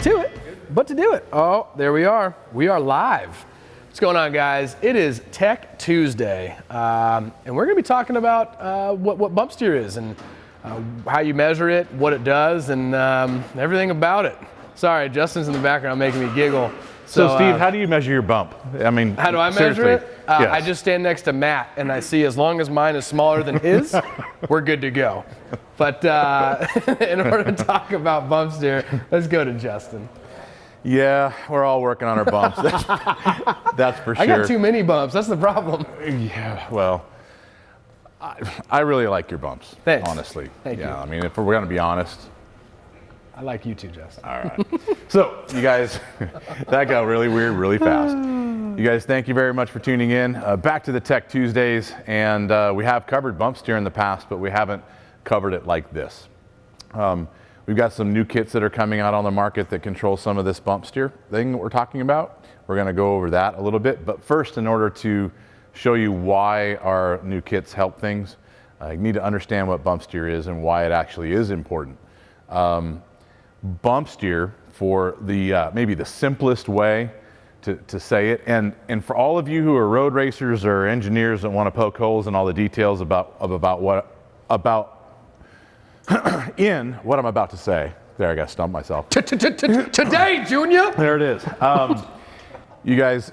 to it, but to do it. Oh, there we are. We are live. What's going on, guys? It is Tech Tuesday, and we're going to be talking about what bump steer is and how you measure it, what it does, and everything about it. Sorry, Justin's in the background making me giggle. So Steve, how do you measure your bump? I mean, how do I measure it? Yes. I just stand next to Matt, and I see as long as mine is smaller than his, we're good to go. But in order to talk about bump steer, let's go to Justin. Yeah, we're all working on our bumps. That's for sure. I got too many bumps. That's the problem. Yeah, well, I really like your bumps. Thanks. Honestly. Thank you. I mean, if we're going to be honest. I like you too, Justin. All right. So, you guys, that got really weird really fast. You guys, thank you very much for tuning in. Back to the Tech Tuesdays, and we have covered bump steer in the past, but we haven't covered it like this. We've got some new kits that are coming out on the market that control some of this bump steer thing that we're talking about. We're going to go over that a little bit, but first, in order to show you why our new kits help things, you need to understand what bump steer is and why it actually is important. Bump steer, for the maybe the simplest way to say it, and for all of you who are road racers or engineers that want to poke holes in all the details about in what I'm about to say. There, I got to stump myself. Today, Junior. There it is. You guys,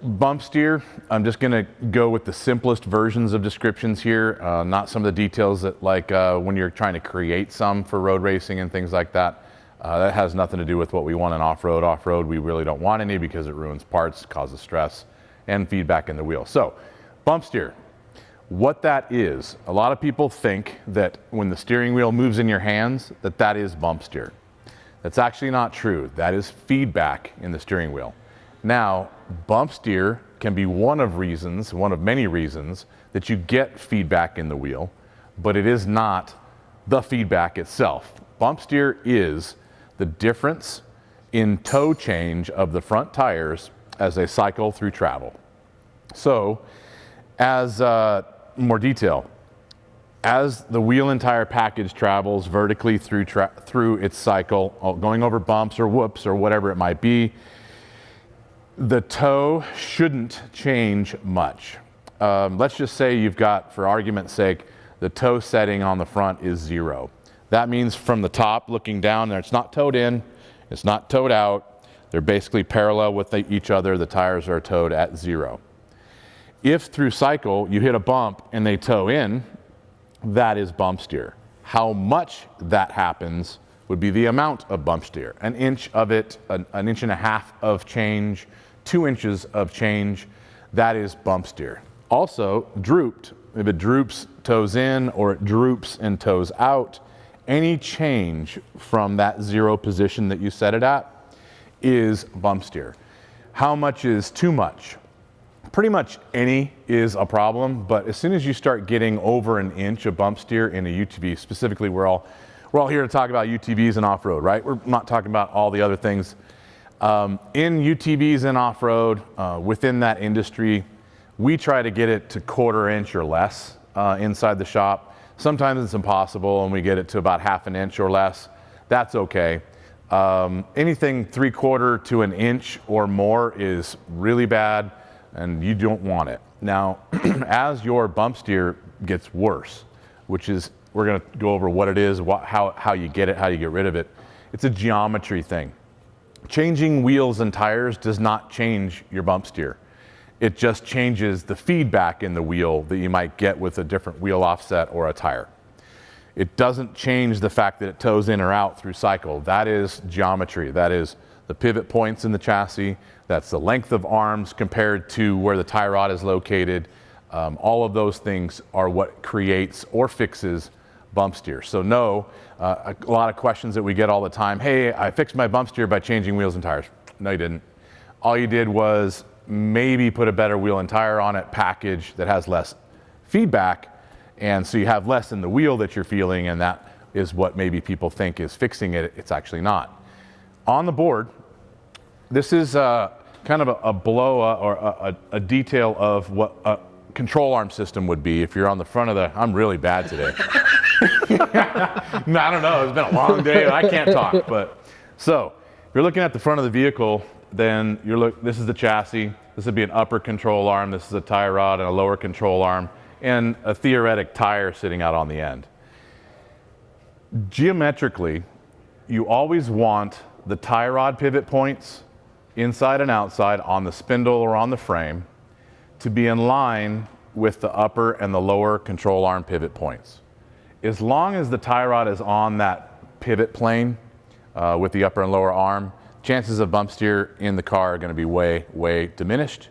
bump steer, I'm just going to go with the simplest versions of descriptions here, not some of the details that when you're trying to create some for road racing and things like that. That has nothing to do with what we want in off-road. Off-road, we really don't want any because it ruins parts, causes stress, and feedback in the wheel. So, bump steer. What that is, a lot of people think that when the steering wheel moves in your hands, that is bump steer. That's actually not true. That is feedback in the steering wheel. Now, bump steer can be one of many reasons that you get feedback in the wheel, but it is not the feedback itself. Bump steer is the difference in toe change of the front tires as they cycle through travel. So, as more detail, as the wheel and tire package travels vertically through its cycle, going over bumps or whoops or whatever it might be, the toe shouldn't change much. Let's just say you've got, for argument's sake, the toe setting on the front is 0. That means from the top looking down there, it's not towed in, it's not towed out. They're basically parallel with each other. The tires are towed at 0. If through cycle you hit a bump and they toe in, that is bump steer. How much that happens would be the amount of bump steer. An inch of it, an inch and a half of change, 2 inches of change, that is bump steer. Also, drooped. If it droops, toes in, or it droops and toes out, any change from that 0 position that you set it at is bump steer. How much is too much? Pretty much any is a problem, but as soon as you start getting over an inch of bump steer in a UTV, specifically we're all here to talk about UTVs and off-road, right? We're not talking about all the other things. In UTVs and off-road, within that industry, we try to get it to 1/4 inch or less inside the shop. Sometimes it's impossible and we get it to about 1/2 inch or less. That's okay. Anything 3/4 to an inch or more is really bad and you don't want it. Now, as your bump steer gets worse, which is, we're going to go over what it is, how you get it, how you get rid of it. It's a geometry thing. Changing wheels and tires does not change your bump steer. It just changes the feedback in the wheel that you might get with a different wheel offset or a tire. It doesn't change the fact that it toes in or out through cycle. That is geometry. That is the pivot points in the chassis. That's the length of arms compared to where the tie rod is located. All of those things are what creates or fixes bump steer. So no, a lot of questions that we get all the time, hey, I fixed my bump steer by changing wheels and tires. No, you didn't. All you did was maybe put a better wheel and tire on it, package that has less feedback, and so you have less in the wheel that you're feeling, and that is what maybe people think is fixing it. It's actually not. On the board, this is kind of a blow or a detail of what a control arm system would be if you're on the front of the, I'm really bad today. I don't know, it's been a long day, I can't talk, but So if you're looking at the front of the vehicle, then this is the chassis. This would be an upper control arm. This is a tie rod and a lower control arm and a theoretic tire sitting out on the end. Geometrically, you always want the tie rod pivot points inside and outside on the spindle or on the frame to be in line with the upper and the lower control arm pivot points. As long as the tie rod is on that pivot plane with the upper and lower arm, chances of bump steer in the car are going to be way, way diminished.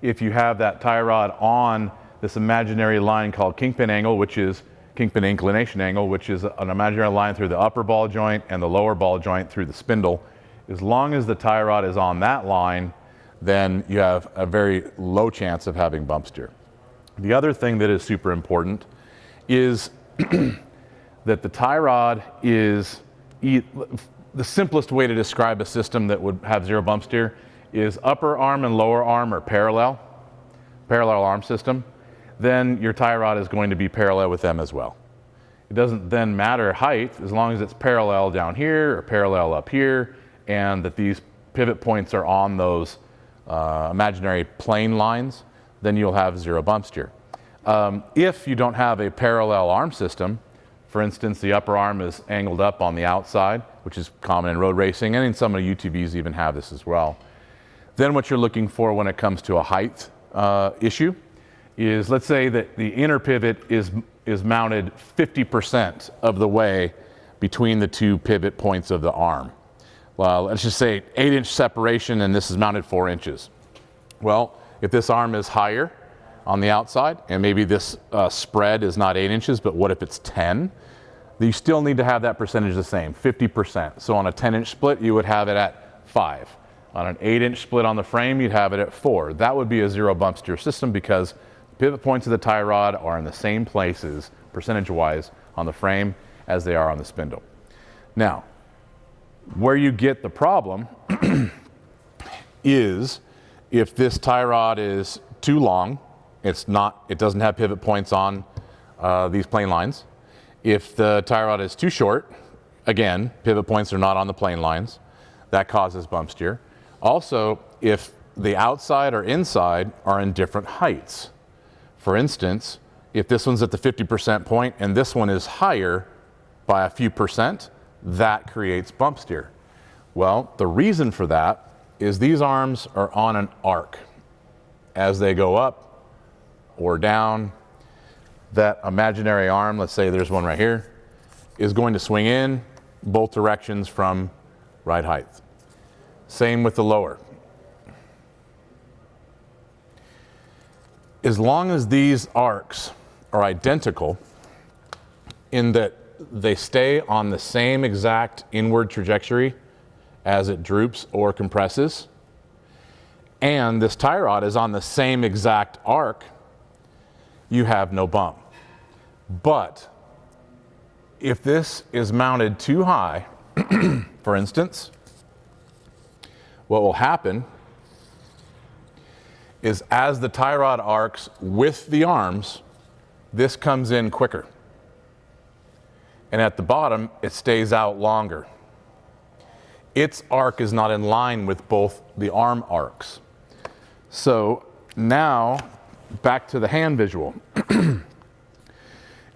If you have that tie rod on this imaginary line called kingpin angle, which is kingpin inclination angle, which is an imaginary line through the upper ball joint and the lower ball joint through the spindle, as long as the tie rod is on that line, then you have a very low chance of having bump steer. The other thing that is super important is that the tie rod is, the simplest way to describe a system that would have zero bump steer is upper arm and lower arm are parallel arm system. Then your tie rod is going to be parallel with them as well. It doesn't then matter height, as long as it's parallel down here or parallel up here, and that these pivot points are on those imaginary plane lines, then you'll have zero bump steer. If you don't have a parallel arm system, for instance, the upper arm is angled up on the outside, which is common in road racing, and in some of the UTVs even have this as well. Then what you're looking for when it comes to a height issue is, let's say that the inner pivot is mounted 50% of the way between the two pivot points of the arm. Well, let's just say 8-inch separation and this is mounted 4 inches. Well, if this arm is higher on the outside and maybe this spread is not 8 inches, but what if it's 10? You still need to have that percentage the same, 50%. So on a 10-inch split, you would have it at 5. On an 8-inch split on the frame, you'd have it at 4. That would be a zero bump steer system because pivot points of the tie rod are in the same places, percentage-wise, on the frame as they are on the spindle. Now, where you get the problem is if this tie rod is too long, it doesn't have pivot points on these plane lines. If the tie rod is too short, again, pivot points are not on the plane lines. That causes bump steer. Also, if the outside or inside are in different heights. For instance, if this one's at the 50% point and this one is higher by a few percent, that creates bump steer. Well, the reason for that is these arms are on an arc. As they go up or down, that imaginary arm, let's say there's one right here, is going to swing in both directions from right height. Same with the lower. As long as these arcs are identical in that they stay on the same exact inward trajectory as it droops or compresses, and this tie rod is on the same exact arc, you have no bump. But if this is mounted too high, for instance, what will happen is as the tie rod arcs with the arms, this comes in quicker. And at the bottom, it stays out longer. Its arc is not in line with both the arm arcs. So now, back to the hand visual.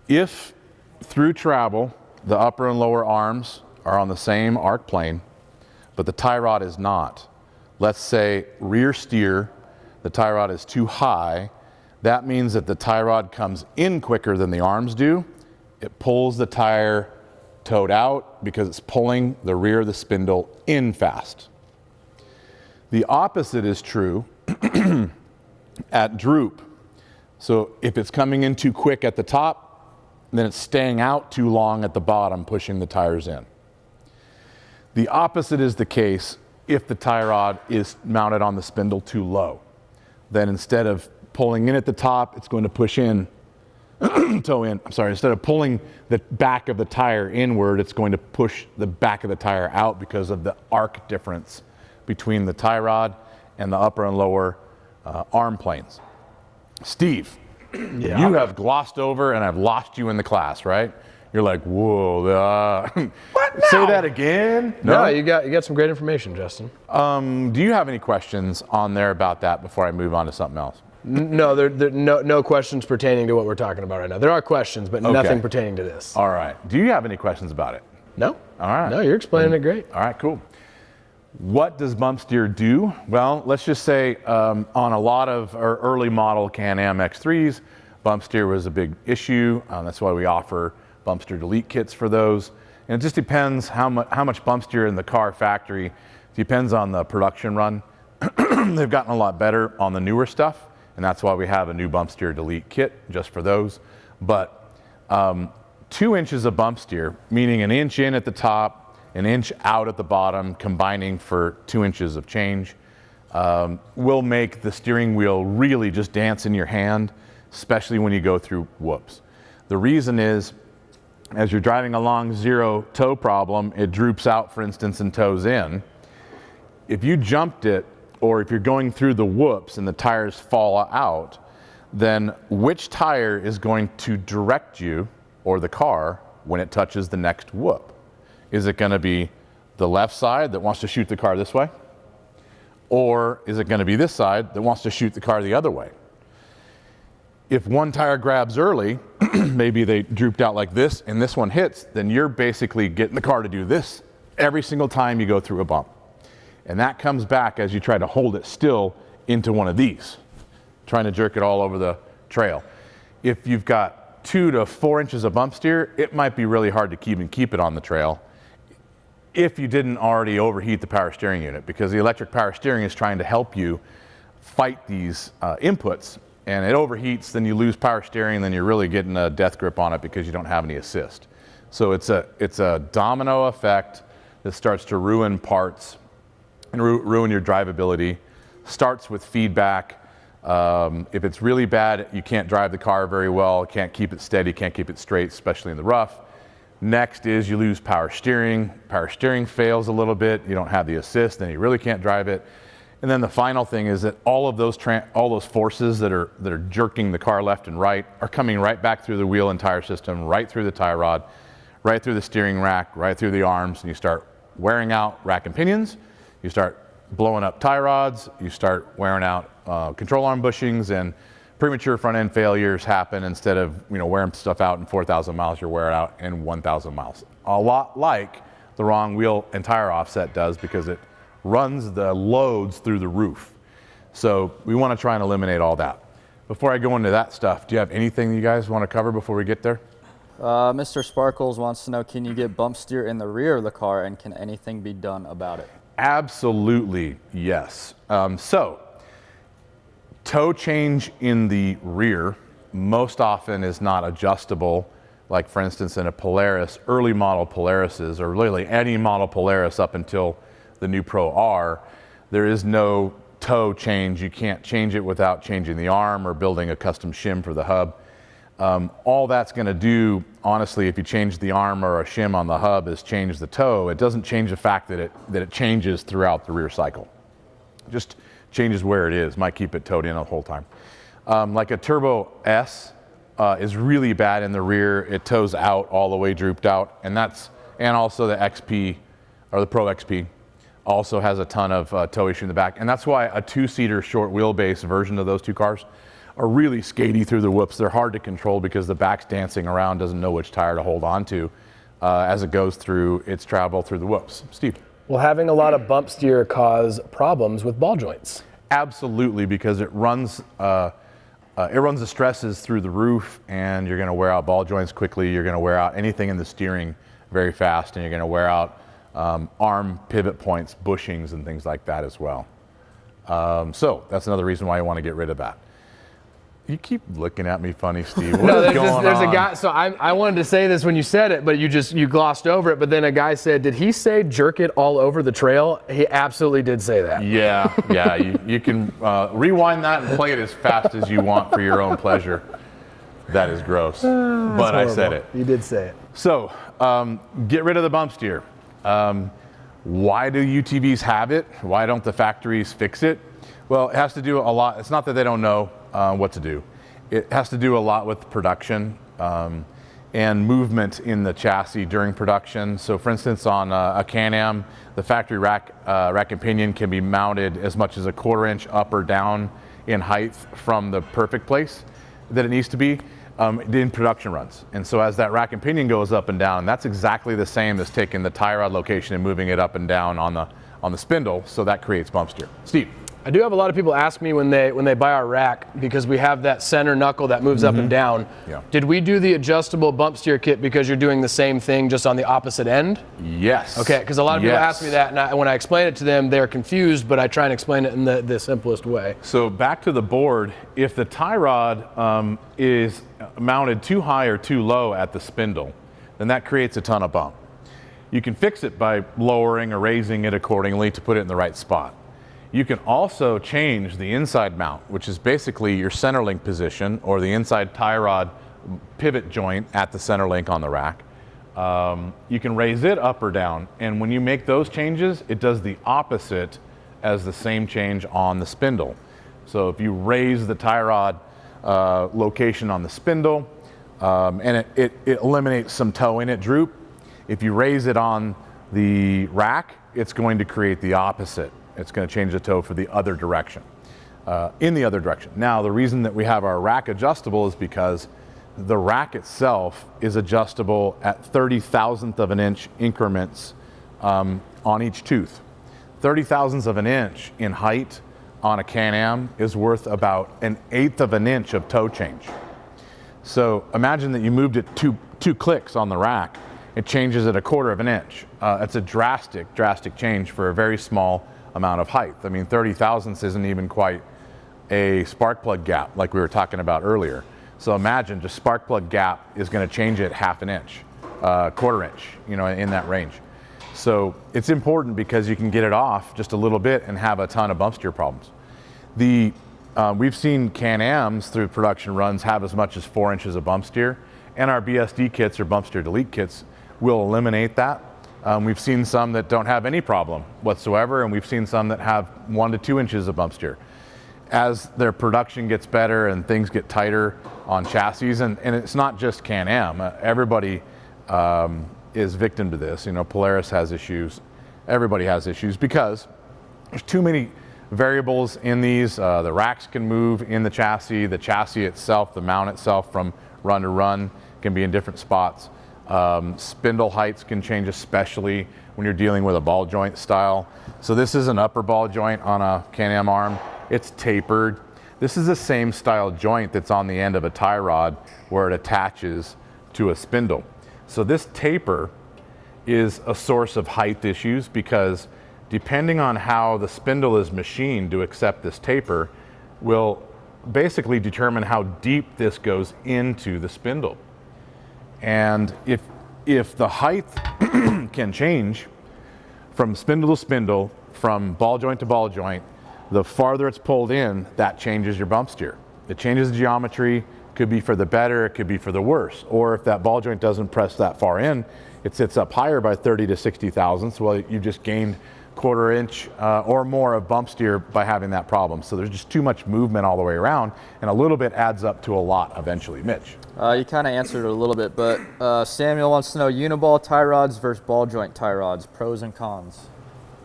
If through travel, the upper and lower arms are on the same arc plane, but the tie rod is not, let's say rear steer, the tie rod is too high, that means that the tie rod comes in quicker than the arms do. It pulls the tire toed out because it's pulling the rear of the spindle in fast. The opposite is true at droop. So if it's coming in too quick at the top, then it's staying out too long at the bottom, pushing the tires in. The opposite is the case if the tie rod is mounted on the spindle too low. Then instead of pulling in at the top, it's going to push in, toe in. I'm sorry, instead of pulling the back of the tire inward, it's going to push the back of the tire out because of the arc difference between the tie rod and the upper and lower arm planes. Steve, Yeah. you have glossed over and I've lost you in the class, right? you're like, whoa, What? No. say that again? No, you got some great information, Justin. Do you have any questions on there about that before I move on to something else? No, no questions pertaining to what we're talking about right now. There are questions, but nothing pertaining to this. All right. Do you have any questions about it? No. All right. No, you're explaining it great. All right, cool. What does bump steer do? Well, let's just say on a lot of our early model Can-Am X3s, bump steer was a big issue. That's why we offer bump steer delete kits for those. And it just depends how much bump steer in the car factory. Depends on the production run. They've gotten a lot better on the newer stuff, and that's why we have a new bump steer delete kit just for those. But 2 inches of bump steer, meaning an inch in at the top, an inch out at the bottom, combining for 2 inches of change, will make the steering wheel really just dance in your hand, especially when you go through whoops. The reason is, as you're driving along zero toe problem, it droops out, for instance, and toes in. If you jumped it, or if you're going through the whoops and the tires fall out, then which tire is going to direct you, or the car, when it touches the next whoop? Is it going to be the left side that wants to shoot the car this way? Or is it going to be this side that wants to shoot the car the other way? If one tire grabs early, maybe they drooped out like this, and this one hits, then you're basically getting the car to do this every single time you go through a bump. And that comes back as you try to hold it still into one of these, trying to jerk it all over the trail. If you've got 2 to 4 inches of bump steer, it might be really hard to keep it on the trail if you didn't already overheat the power steering unit, because the electric power steering is trying to help you fight these inputs, and it overheats, then you lose power steering, then you're really getting a death grip on it because you don't have any assist. So it's a domino effect that starts to ruin parts and ruin your drivability. Starts with feedback. If it's really bad, you can't drive the car very well, can't keep it steady, can't keep it straight, especially in the rough. Next is you lose power steering. Power steering fails a little bit. You don't have the assist, then you really can't drive it. And then the final thing is that all of those forces that are jerking the car left and right are coming right back through the wheel and tire system, right through the tie rod, right through the steering rack, right through the arms, and you start wearing out rack and pinions. You start blowing up tie rods. You start wearing out control arm bushings, and premature front end failures happen. Instead of wearing stuff out in 4,000 miles, you wear it out in 1,000 miles. A lot like the wrong wheel and tire offset does, because it runs the loads through the roof. So we want to try and eliminate all that. Before I go into that stuff, do you have anything you guys want to cover before we get there? Mr. Sparkles wants to know, can you get bump steer in the rear of the car, and can anything be done about it? Absolutely, yes. So toe change in the rear most often is not adjustable. Like for instance in a Polaris, early model Polarises, or really any model Polaris up until the new Pro R, there is no toe change. You can't change it without changing the arm or building a custom shim for the hub. All that's going to do, honestly, if you change the arm or a shim on the hub, is change the toe. It doesn't change the fact that it changes throughout the rear cycle. Just changes where it is. Might keep it towed in the whole time. Like a Turbo S is really bad in the rear. It tows out all the way drooped out, and also the XP or the Pro XP also has a ton of tow issue in the back, and that's why a 2-seater short wheelbase version of those two cars are really skatey through the whoops. They're hard to control because the back's dancing around, doesn't know which tire to hold on to as it goes through its travel through the whoops. Steve? Will having a lot of bump steer cause problems with ball joints? Absolutely, because it runs the stresses through the roof, and you're going to wear out ball joints quickly. You're going to wear out anything in the steering very fast, and you're going to wear out arm pivot points, bushings, and things like that as well. So that's another reason why I want to get rid of that. You keep looking at me funny, Steve. There's a guy. So I wanted to say this when you said it, but you glossed over it. But then a guy said, "Did he say jerk it all over the trail?" He absolutely did say that. Yeah. You can rewind that and play it as fast as you want for your own pleasure. That is gross, but I said it. You did say it. So get rid of the bump steer. Why do UTVs have it? Why don't the factories fix it? Well, it has to do a lot. It's not that they don't know what to do. It has to do a lot with production. and movement in the chassis during production. So for instance, on a Can-Am, the factory rack and pinion can be mounted as much as a 1/4 inch up or down in height from the perfect place that it needs to be in production runs. And so as that rack and pinion goes up and down, that's exactly the same as taking the tie rod location and moving it up and down on the spindle, so that creates bump steer. Steve. I do have a lot of people ask me when they buy our rack, because we have that center knuckle that moves up and down. Yeah. Did we do the adjustable bump steer kit because you're doing the same thing just on the opposite end? Yes. Okay, because a lot of people ask me that, and when I explain it to them, they're confused, but I try and explain it in the simplest way. So back to the board, if the tie rod is mounted too high or too low at the spindle, then that creates a ton of bump. You can fix it by lowering or raising it accordingly to put it in the right spot. You can also change the inside mount, which is basically your center link position or the inside tie rod pivot joint at the center link on the rack. You can raise it up or down, and when you make those changes, it does the opposite as the same change on the spindle. So if you raise the tie rod location on the spindle, and it eliminates some toe in it droop. If you raise it on the rack, it's going to create the opposite. It's going to change the toe for the other direction, in the other direction. Now, the reason that we have our rack adjustable is because the rack itself is adjustable at 30,000th of an inch increments on each tooth. 30,000ths of an inch in height on a Can-Am is worth about 1/8 of an inch of toe change. So imagine that you moved it two clicks on the rack. It changes at 1/4 of an inch. It's a drastic change for a very small amount of height. I mean, 30,000ths isn't even quite a spark plug gap like we were talking about earlier. So imagine just spark plug gap is going to change it 1/2 inch, 1/4 inch, in that range. So it's important because you can get it off just a little bit and have a ton of bump steer problems. We've seen Can-Ams through production runs have as much as 4 inches of bump steer, and our BSD kits or bump steer delete kits will eliminate that. We've seen some that don't have any problem whatsoever, and we've seen some that have 1 to 2 inches of bump steer. As their production gets better and things get tighter on chassis, and it's not just Can-Am, everybody is victim to this. Polaris has issues, everybody has issues because there's too many variables in these. The racks can move in the chassis itself, the mount itself from run to run can be in different spots. Spindle heights can change, especially when you're dealing with a ball joint style. So this is an upper ball joint on a Can-Am arm. It's tapered. This is the same style joint that's on the end of a tie rod where it attaches to a spindle. So this taper is a source of height issues because depending on how the spindle is machined to accept this taper will basically determine how deep this goes into the spindle. And if the height can change from spindle to spindle, from ball joint to ball joint, the farther it's pulled in, that changes your bump steer. It changes the geometry, could be for the better, it could be for the worse. Or if that ball joint doesn't press that far in, it sits up higher by 30 to 60 thousandths, well, you just gained 1/4 inch or more of bump steer by having that problem. So there's just too much movement all the way around, and a little bit adds up to a lot eventually. Mitch? You kind of answered it a little bit, but Samuel wants to know Uniball tie rods versus ball joint tie rods, pros and cons.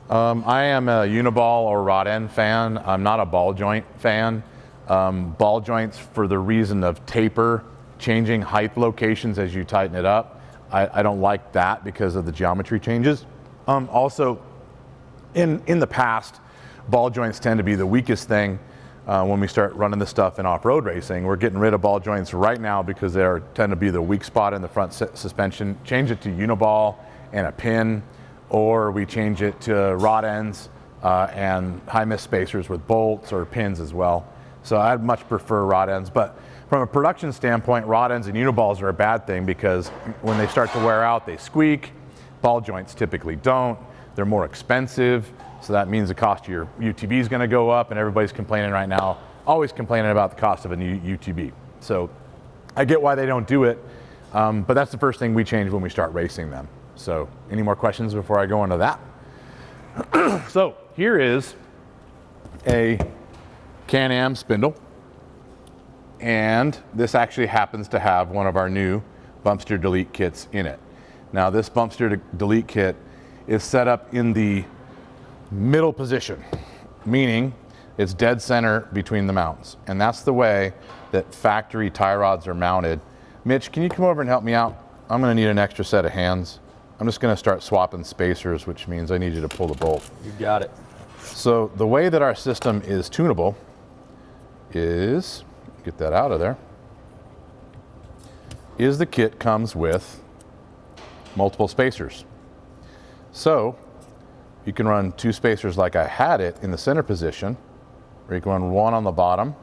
I am a Uniball or rod end fan. I'm not a ball joint fan. Ball joints for the reason of taper, changing height locations as you tighten it up. I don't like that because of the geometry changes. Also, in the past, ball joints tend to be the weakest thing when we start running this stuff in off-road racing. We're getting rid of ball joints right now because they tend to be the weak spot in the front suspension. Change it to Uniball and a pin, or we change it to rod ends and high miss spacers with bolts or pins as well. So I'd much prefer rod ends, but from a production standpoint, rod ends and Uniballs are a bad thing because when they start to wear out, they squeak. Ball joints typically don't. They're more expensive, so that means the cost of your UTV is going to go up, and everybody's complaining right now, always complaining about the cost of a new UTV. So I get why they don't do it, but that's the first thing we change when we start racing them. So any more questions before I go into that? So here is a Can-Am spindle, and this actually happens to have one of our new bump steer delete kits in it. Now this bump steer delete kit is set up in the middle position, meaning it's dead center between the mounts. And that's the way that factory tie rods are mounted. Mitch, can you come over and help me out? I'm gonna need an extra set of hands. I'm just gonna start swapping spacers, which means I need you to pull the bolt. You got it. So the way that our system is tunable is, get that out of there, is the kit comes with multiple spacers. So you can run 2 spacers like I had it in the center position, or you can run 1 on the bottom,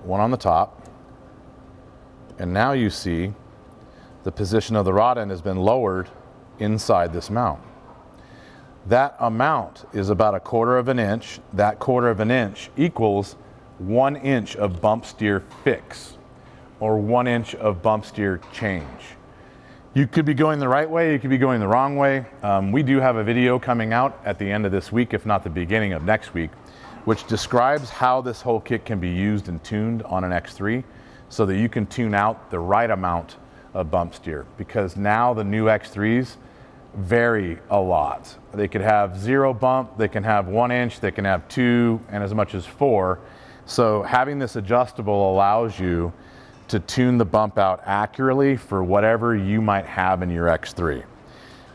1 on the top, and now you see the position of the rod end has been lowered inside this mount. That amount is about 1/4 of an inch. That 1/4 of an inch equals 1 inch of bump steer fix, or 1 inch of bump steer change. You could be going the right way, you could be going the wrong way. We do have a video coming out at the end of this week, if not the beginning of next week, which describes how this whole kit can be used and tuned on an X3 so that you can tune out the right amount of bump steer. Because now the new X3s vary a lot. They could have 0 bump, they can have 1 inch, they can have 2, and as much as 4. So having this adjustable allows you to tune the bump out accurately for whatever you might have in your X3.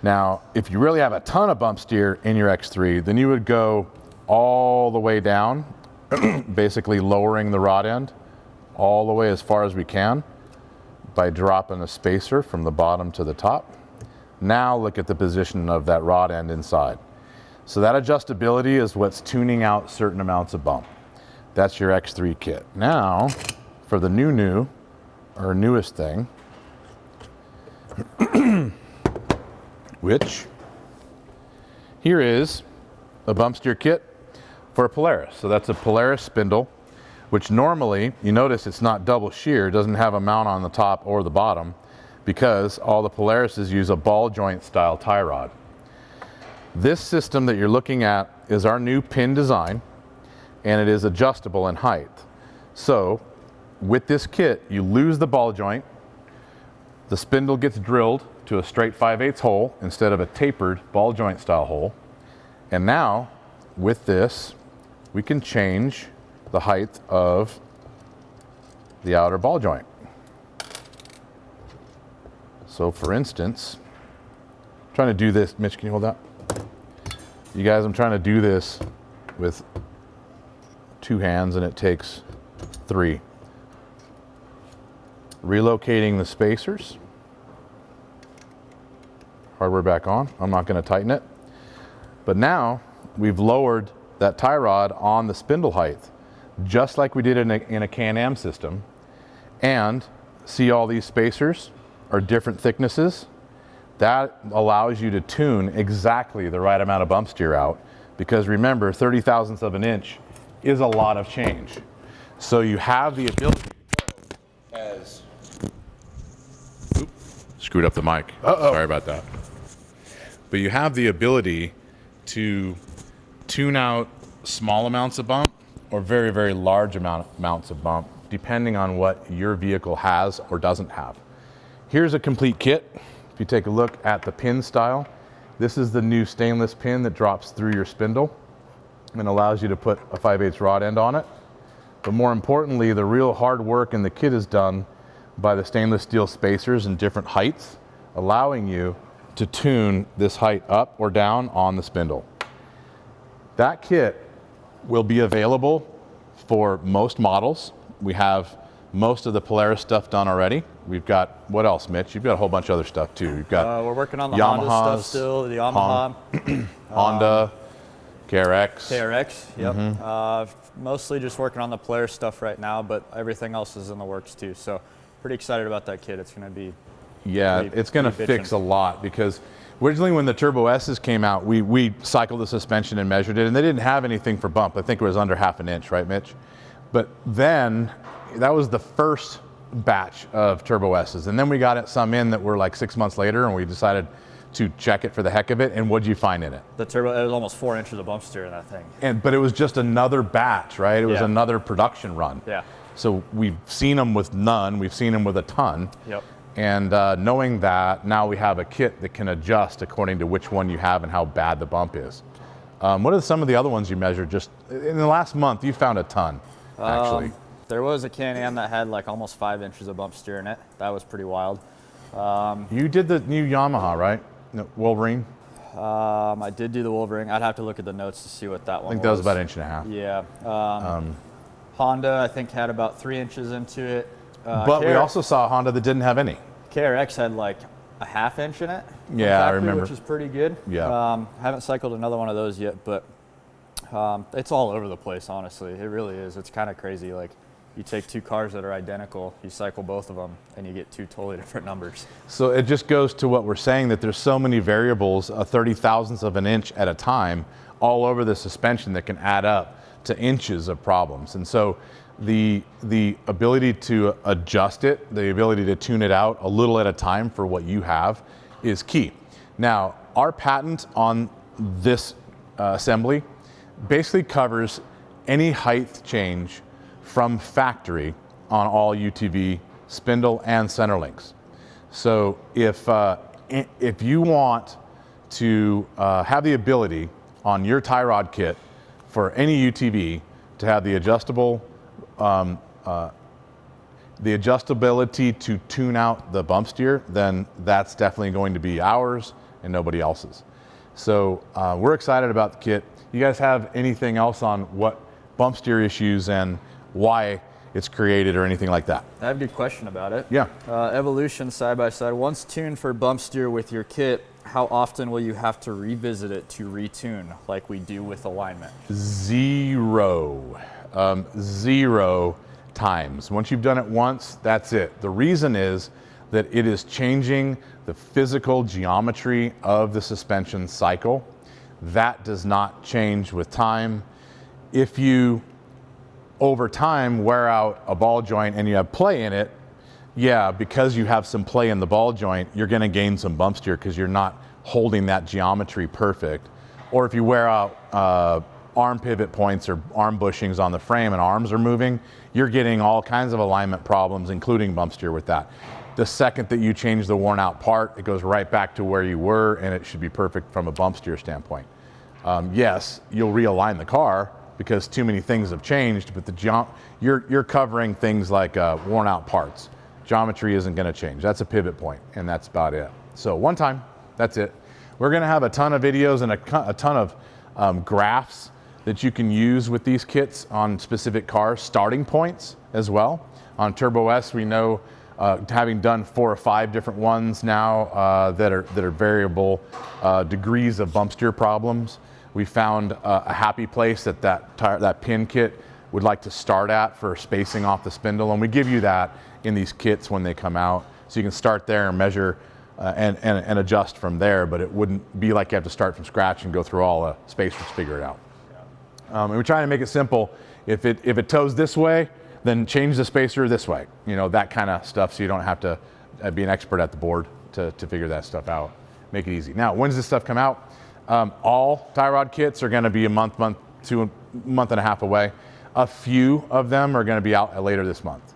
Now, if you really have a ton of bump steer in your X3, then you would go all the way down, basically lowering the rod end all the way as far as we can by dropping a spacer from the bottom to the top. Now look at the position of that rod end inside. So that adjustability is what's tuning out certain amounts of bump. That's your X3 kit. Now, for the newest thing, which here is a bump steer kit for a Polaris. So that's a Polaris spindle, which normally, you notice it's not double shear, it doesn't have a mount on the top or the bottom, because all the Polarises use a ball joint style tie rod. This system that you're looking at is our new pin design, and it is adjustable in height. So with this kit, you lose the ball joint, the spindle gets drilled to a straight 5/8 hole instead of a tapered ball joint style hole. And now with this, we can change the height of the outer ball joint. So for instance, I'm trying to do this, Mitch, can you hold that? You guys, I'm trying to do this with 2 hands and it takes 3. Relocating the spacers. Hardware back on. I'm not going to tighten it. But now we've lowered that tie rod on the spindle height, just like we did in a Can-Am system. And see all these spacers are different thicknesses. That allows you to tune exactly the right amount of bump steer out, because remember, 30 thousandths of an inch is a lot of change. So you have the ability to go as, screwed up the mic. Sorry about that. But you have the ability to tune out small amounts of bump or very, very large amounts of bump, depending on what your vehicle has or doesn't have. Here's a complete kit. If you take a look at the pin style, this is the new stainless pin that drops through your spindle and allows you to put a 5/8 rod end on it. But more importantly, the real hard work in the kit is done by the stainless steel spacers in different heights, allowing you to tune this height up or down on the spindle. That kit will be available for most models. We have most of the Polaris stuff done already. We've got, what else, Mitch? You've got a whole bunch of other stuff too. You've got we're working on the Yamahas, Honda stuff still, the Yamaha. Honda, KRX. KRX, yep. Mostly just working on the Polaris stuff right now, but everything else is in the works too. So pretty excited about that kit. It's going to be it's going to fix a lot, because originally when the Turbo S's came out, we cycled the suspension and measured it, and they didn't have anything for bump. I think it was under 1/2 inch, right, Mitch? But then that was the first batch of Turbo S's, and then we got some in that were like 6 months later, and we decided to check it for the heck of it. And what'd you find in it? The turbo, it was almost 4 inches of bump steer in that thing. But it was just another batch, right? It was another production run. Yeah. So we've seen them with none, we've seen them with a ton. Yep. And knowing that, now we have a kit that can adjust according to which one you have and how bad the bump is. What are some of the other ones you measured? Just in the last month, you found a ton, actually. There was a Can-Am that had like almost 5 inches of bump steer in it. That was pretty wild. You did the new Yamaha, right? No, Wolverine? I did do the Wolverine. I'd have to look at the notes to see what that one was. I think that was about 1.5 inches. Yeah. Honda, I think, had about 3 inches into it. But we also saw a Honda that didn't have any. KRX had like a 1/2 inch in it. Yeah, factory, I remember. Which is pretty good. Yeah. Haven't cycled another one of those yet, but it's all over the place, honestly. It really is. It's kind of crazy. Like, you take 2 cars that are identical, you cycle both of them, and you get 2 totally different numbers. So it just goes to what we're saying, that there's so many variables, a 30,000th of an inch at a time, all over the suspension that can add up to inches of problems. And so the ability to adjust it, the ability to tune it out a little at a time for what you have is key. Now, our patent on this assembly basically covers any height change from factory on all UTV spindle and center links. So if you want to have the ability on your tie rod kit for any UTV to have the adjustability to tune out the bump steer, then that's definitely going to be ours and nobody else's. So we're excited about the kit. You guys have anything else on what bump steer issues and why it's created or anything like that? I have a good question about it. Yeah. Evolution side by side. Once tuned for bump steer with your kit, how often will you have to revisit it to retune like we do with alignment? Zero times. Once you've done it once, that's it. The reason is that it is changing the physical geometry of the suspension cycle. That does not change with time. If you over time wear out a ball joint and you have play in it, yeah, because you have some play in the ball joint, you're going to gain some bump steer because you're not holding that geometry perfect. Or if you wear out arm pivot points or arm bushings on the frame and arms are moving, you're getting all kinds of alignment problems, including bump steer with that. The second that you change the worn out part, it goes right back to where you were and it should be perfect from a bump steer standpoint. Yes, you'll realign the car because too many things have changed, but you're covering things like worn out parts. Geometry isn't gonna change. That's a pivot point, and that's about it. So one time, that's it. We're gonna have a ton of videos and a ton of graphs that you can use with these kits on specific cars, starting points as well. On Turbo S, we know, having done 4 or 5 different ones now that are variable degrees of bump steer problems. We found a happy place that pin kit would like to start at for spacing off the spindle, and we give you that in these kits when they come out, so you can start there and measure and adjust from there, but it wouldn't be like you have to start from scratch and go through all the spacers to figure it out. And we're trying to make it simple. If it toes this way, then change the spacer this way, you know, that kind of stuff, so you don't have to be an expert at the board to figure that stuff out. Make it easy. Now, when does this stuff come out? All tie rod kits are going to be a month to a month and a half away. A few of them are going to be out later this month.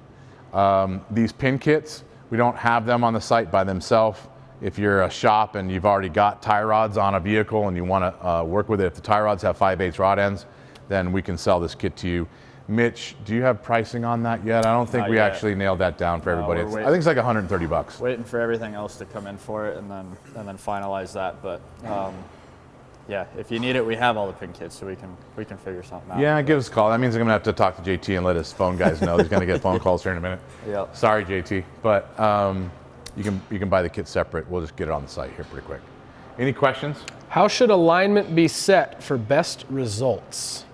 These pin kits, we don't have them on the site by themselves. If you're a shop and you've already got tie rods on a vehicle and you want to work with it, if the tie rods have 5/8 rod ends, then we can sell this kit to you. Mitch, do you have pricing on that yet? I don't think we actually nailed that down for everybody. I think it's like $130. Waiting for everything else to come in for it and then finalize that. But yeah, if you need it, we have all the pin kits, so we can figure something out. Yeah, give us a call. That means I'm gonna have to talk to JT and let his phone guys know. He's gonna get phone calls here in a minute. Yep. Sorry, JT, but you can buy the kit separate. We'll just get it on the site here pretty quick. Any questions? How should alignment be set for best results?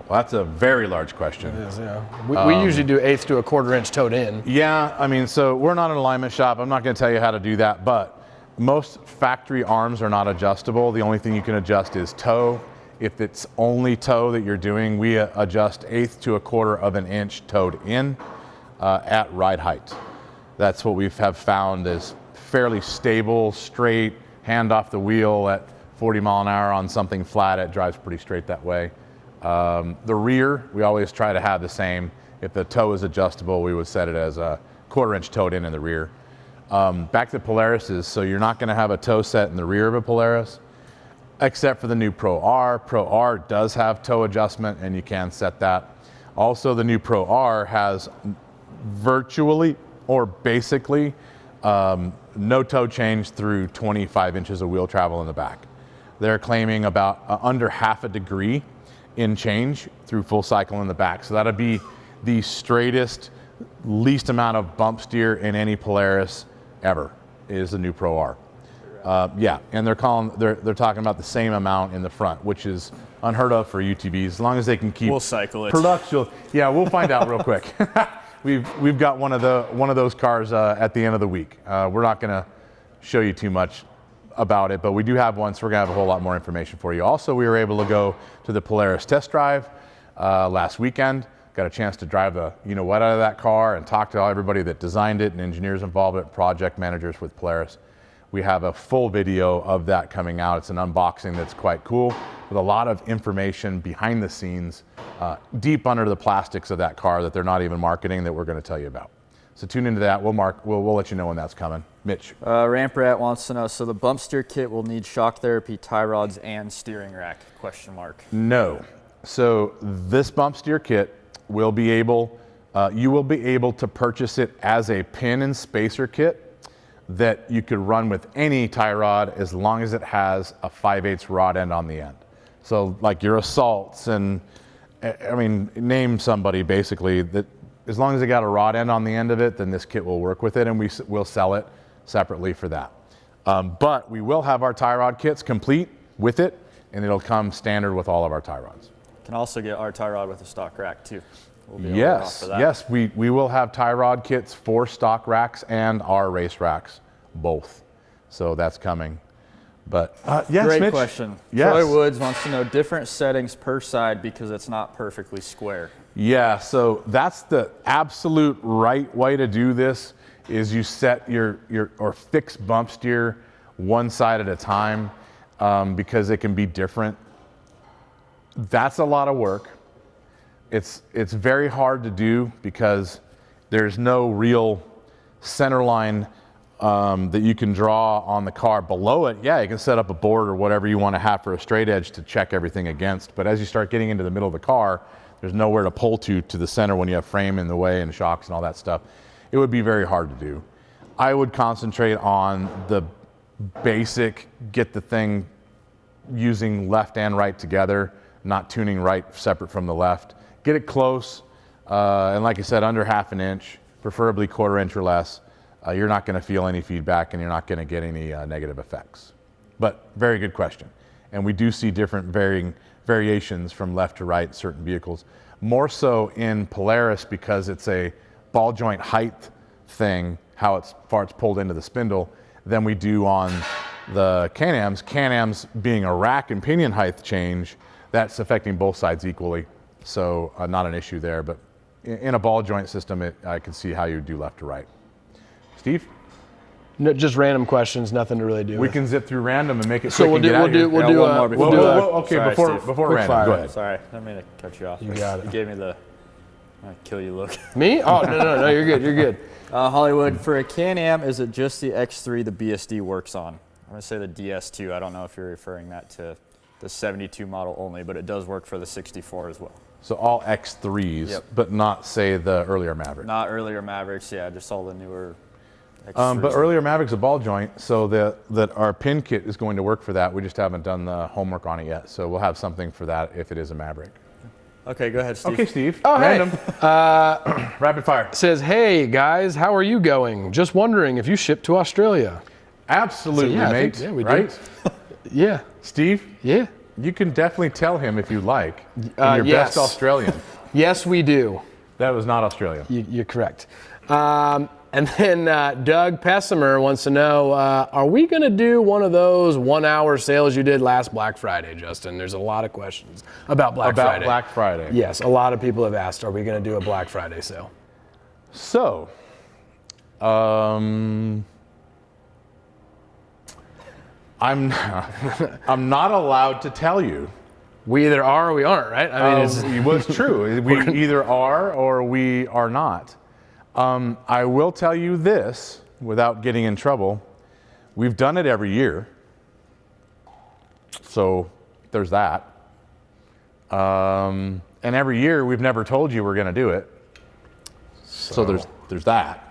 Well, that's a very large question. It is, yeah. We usually do 1/8 to a 1/4 inch towed in. Yeah, I mean, so we're not an alignment shop. I'm not going to tell you how to do that, but most factory arms are not adjustable. The only thing you can adjust is toe. If it's only toe that you're doing, we adjust 1/8 to a 1/4 of an inch towed in at ride height. That's what we have found is fairly stable, straight, hand off the wheel at 40 mile an hour on something flat. It drives pretty straight that way. The rear, we always try to have the same. If the toe is adjustable, we would set it as a 1/4 inch towed in the rear. Back to Polarises, so you're not going to have a toe set in the rear of a Polaris, except for the new Pro R. Pro R does have toe adjustment, and you can set that. Also, the new Pro R has virtually or basically no toe change through 25 inches of wheel travel in the back. They're claiming about under half a degree in change through full cycle in the back. So that'll be the straightest, least amount of bump steer in any Polaris ever is the new Pro R. Yeah, and they're talking about the same amount in the front, which is unheard of for UTVs. As long as they can keep We'll cycle it. production. Yeah, we'll find out real quick. We've got one of those cars at the end of the week. We're not going to show you too much about it, but we do have one, so we're going to have a whole lot more information for you. Also, we were able to go to the Polaris test drive last weekend. Got a chance to drive the what out of that car and talk to everybody that designed it and engineers involved in it, project managers with Polaris. We have a full video of that coming out. It's an unboxing that's quite cool with a lot of information behind the scenes, deep under the plastics of that car that they're not even marketing that we're going to tell you about. So tune into that. We'll let you know when that's coming. Mitch. Ramp Rat wants to know, so the bump steer kit will need shock therapy, tie rods, and steering rack, ? No. So this bump steer kit will be able, you will be able to purchase it as a pin and spacer kit that you could run with any tie rod as long as it has a 5/8 rod end on the end. So like your Assaults and, I mean, name somebody basically that as long as they got a rod end on the end of it, then this kit will work with it, and we'll sell it separately for that. But we will have our tie rod kits complete with it, and it'll come standard with all of our tie rods. Can also get our tie rod with a stock rack too. We'll be able to offer that. Yes, we will have tie rod kits for stock racks and our race racks, both. So that's coming. But yes, Great Mitch. question. Yes. Troy Woods wants to know different settings per side because it's not perfectly square. Yeah, so that's the absolute right way to do this is you set your or fix bump steer one side at a time because it can be different. That's a lot of work. It's very hard to do because there's no real center line that you can draw on the car. Below it, yeah, you can set up a board or whatever you want to have for a straight edge to check everything against. But as you start getting into the middle of the car, there's nowhere to pull to the center when you have frame in the way and shocks and all that stuff. It would be very hard to do. I would concentrate on the basic, get the thing using left and right together, not tuning right separate from the left. Get it close, and like I said, under half an inch, preferably 1/4 inch or less. You're not going to feel any feedback and you're not going to get any negative effects. But very good question. And we do see different variations from left to right in certain vehicles. More so in Polaris because it's a ball joint height thing, how far it's pulled into the spindle, than we do on the Can-Ams. Can-Ams being a rack and pinion height change, that's affecting both sides equally. So not an issue there, but in a ball joint system, I can see how you do left to right. Steve? No, just random questions, nothing to really do. We can zip through random and make it So quick. we'll do one more before. Okay, Sorry, before Steve. before Quick random, fire. go ahead. Sorry, I didn't mean to cut you off. You got it. You gave me the kill you look. Me? Oh, no, you're good, you're good. Hollywood, for a Can-Am, is it just the X3 the BSD works on? I'm going to say the DS2. I don't know if you're referring that to the 72 model only, but it does work for the 64 as well. So all X3s, Yep. but not, say, the earlier Maverick. Not earlier Mavericks, yeah, just all the newer X3s. But earlier Maverick's a ball joint, so that our pin kit is going to work for that. We just haven't done the homework on it yet, so we'll have something for that if it is a Maverick. Okay, go ahead, Steve. Okay, Steve. Oh, hey. Random. Rapid fire. Says, hey guys, how are you going? Just wondering if you ship to Australia. Absolutely, So, yeah, I mate. think- yeah, we do. right? Yeah, Steve, yeah. you can definitely tell him if you like. In your yes. best Australian. Yes, we do. That was not Australian. You're correct. And then Doug Pessimer wants to know, are we going to do one of those 1 hour sales you did last Black Friday, Justin? There's a lot of questions about Black Friday. About Black Friday. Yes, a lot of people have asked, are we going to do a Black Friday sale? So, I'm not allowed to tell you. We either are or we aren't, right? I mean, Well, it's true. We either are or we are not. I will tell you this. without getting in trouble, we've done it every year. So there's that. And every year we've never told you we're going to do it. So there's that.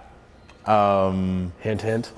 Hint, hint.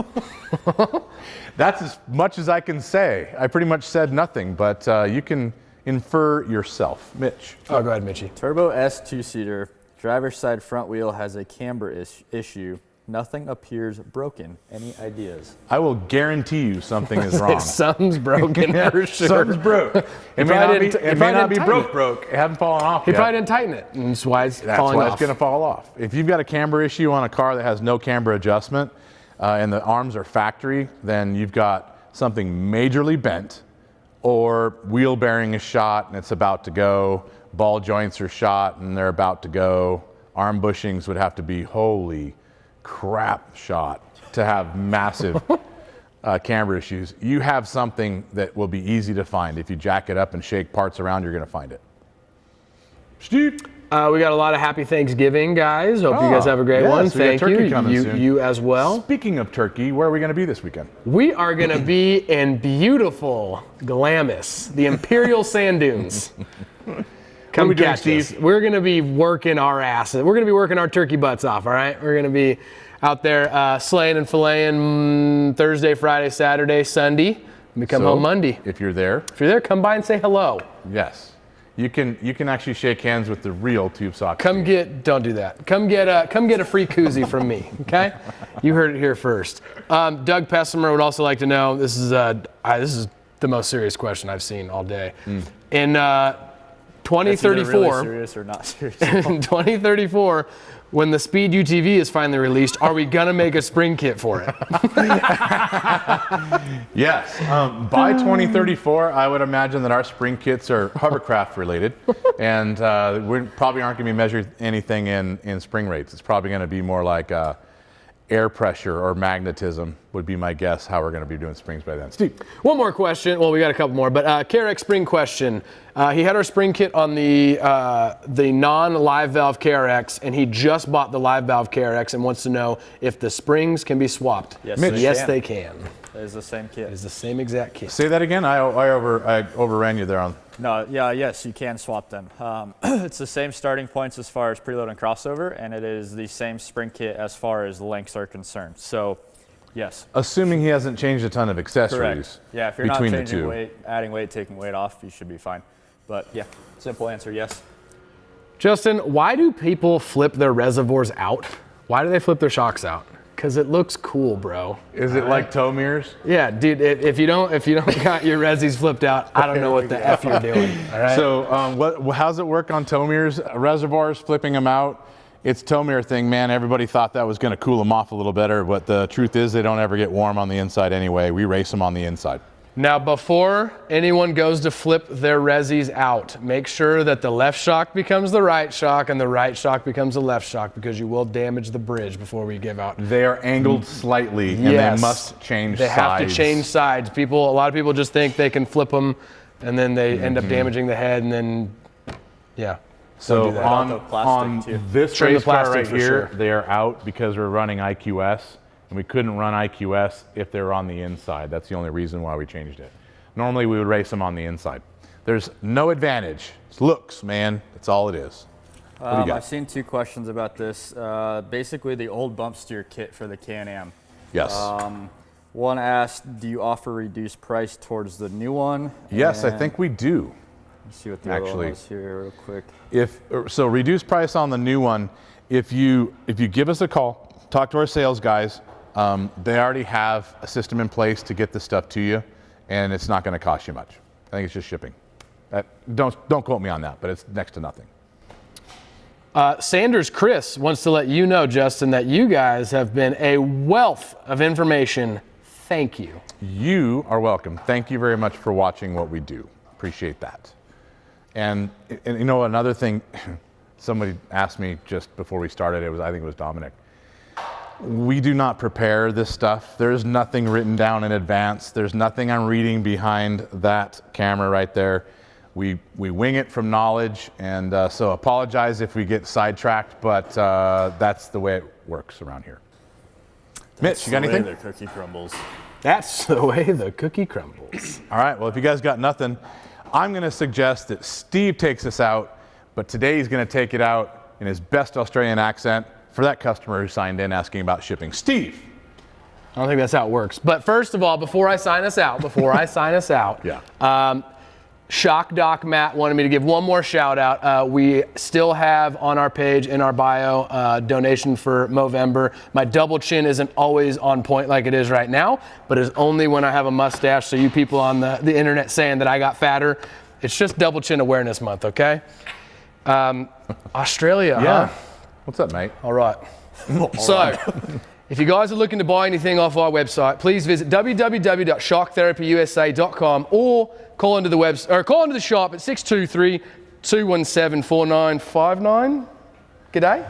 That's as much as I can say. I pretty much said nothing, but you can infer yourself. Mitch. Oh, go ahead, Mitchie. Turbo S two-seater, driver's side front wheel has a camber issue. Nothing appears broken. Any ideas? I will guarantee you something is wrong. Something's broken for sure. Something's broke. It may not be broke. It hasn't fallen off He yet. probably didn't tighten it, and that's why it's falling off. That's why it's going to fall off. If you've got a camber issue on a car that has no camber adjustment and the arms are factory, then you've got something majorly bent, or wheel bearing is shot and it's about to go, ball joints are shot and they're about to go, arm bushings would have to be holy crap shot to have massive camber issues. You have something that will be easy to find. If you jack it up and shake parts around, you're going to find it. Steve? We got a lot of happy Thanksgiving, guys. Hope you guys have a great one. Thank turkey you. coming soon. You as well. Speaking of turkey, where are we going to be this weekend? We are going to be in beautiful Glamis, the Imperial Sand Dunes. Come we doing, catch Steve? us. We're going to be working our asses. We're going to be working our turkey butts off, all right? We're going to be out there slaying and filleting Thursday, Friday, Saturday, Sunday. We come home Monday. If you're there, come by and say hello. yes. You can actually shake hands with the real tube sock. Don't do that. Come get a free koozie from me, okay? You heard it here first. Doug Pessimer would also like to know, this is the most serious question I've seen all day. In 2034, really serious or not serious? in 2034, when the Speed UTV is finally released, are we gonna make a spring kit for it? Yes. By 2034, I would imagine that our spring kits are hovercraft related, and we probably aren't going to be measuring anything in spring rates. It's probably going to be more like air pressure or magnetism would be my guess how we're going to be doing springs by then. Steve. One more question. Well, we got a couple more, but KRX spring question. He had our spring kit on the non-live valve KRX, and he just bought the live valve KRX and wants to know if the springs can be swapped. Yes, Yes, they can. It is the same kit. It's the same exact kit. Say that again. I overran you there on. No, yes, you can swap them. It's the same starting points as far as preload and crossover, and it is the same spring kit as far as lengths are concerned. So, yes. Assuming he hasn't changed a ton of accessories. Correct. Yeah, if you're not between the changing two. weight, adding weight, taking weight off, you should be fine. But yeah, simple answer, yes. Justin, why do people flip their reservoirs out? Why do they flip their shocks out? Because it looks cool, bro. Is it like tow mirrors? Yeah, dude. If you don't got your resis flipped out, I don't know what the f you're doing. All right. So, how's it work on tow mirrors? Reservoirs, flipping them out. It's tow mirror thing, man. Everybody thought that was going to cool them off a little better, but the truth is they don't ever get warm on the inside anyway. We race them on the inside. Now, before anyone goes to flip their resis out, make sure that the left shock becomes the right shock and the right shock becomes the left shock, because you will damage the bridge before we give out. They are angled slightly, and they must change sides. They have to change sides. A lot of people just think they can flip them, and then they end up damaging the head, and then, yeah. So do that. on this Trim the race car plastic right for here, sure. they are out because we're running IQS, and we couldn't run IQS if they were on the inside. That's the only reason why we changed it. Normally we would race them on the inside. There's no advantage. It's looks, man. That's all it is. What do you got? I've seen two questions about this. Basically, the old bump steer kit for the Can-Am. Yes. One asked, do you offer reduced price towards the new one? Yes, I And think we do. let's see what the other one was here real quick. So reduced price on the new one. If you give us a call, talk to our sales guys. They already have a system in place to get the stuff to you, and it's not going to cost you much. I think it's just shipping. Don't quote me on that, but it's next to nothing. Sanders Chris wants to let you know, Justin, that you guys have been a wealth of information. Thank you. You are welcome. Thank you very much for watching what we do. Appreciate that. And you know, another thing, somebody asked me just before we started, I think it was Dominic. We do not prepare this stuff. There's nothing written down in advance. There's nothing I'm reading behind that camera right there. We wing it from knowledge, and so apologize if we get sidetracked, but that's the way it works around here. Mitch, you got anything? The cookie crumbles. That's the way the cookie crumbles. All right, well, if you guys got nothing, I'm going to suggest that Steve takes us out, but today he's going to take it out in his best Australian accent for that customer who signed in asking about shipping. Steve. I don't think that's how it works. But first of all, before I sign us out, Yeah. Shock Doc Matt wanted me to give one more shout out. We still have on our page in our bio donation for Movember. My double chin isn't always on point like it is right now, but it's only when I have a mustache. So you people on the internet saying that I got fatter, it's just double chin awareness month, okay? Australia, Yeah. huh? What's up, mate? All right. So, if you guys are looking to buy anything off our website, please visit www.shocktherapyusa.com or call into the shop at 623-217-4959. G'day.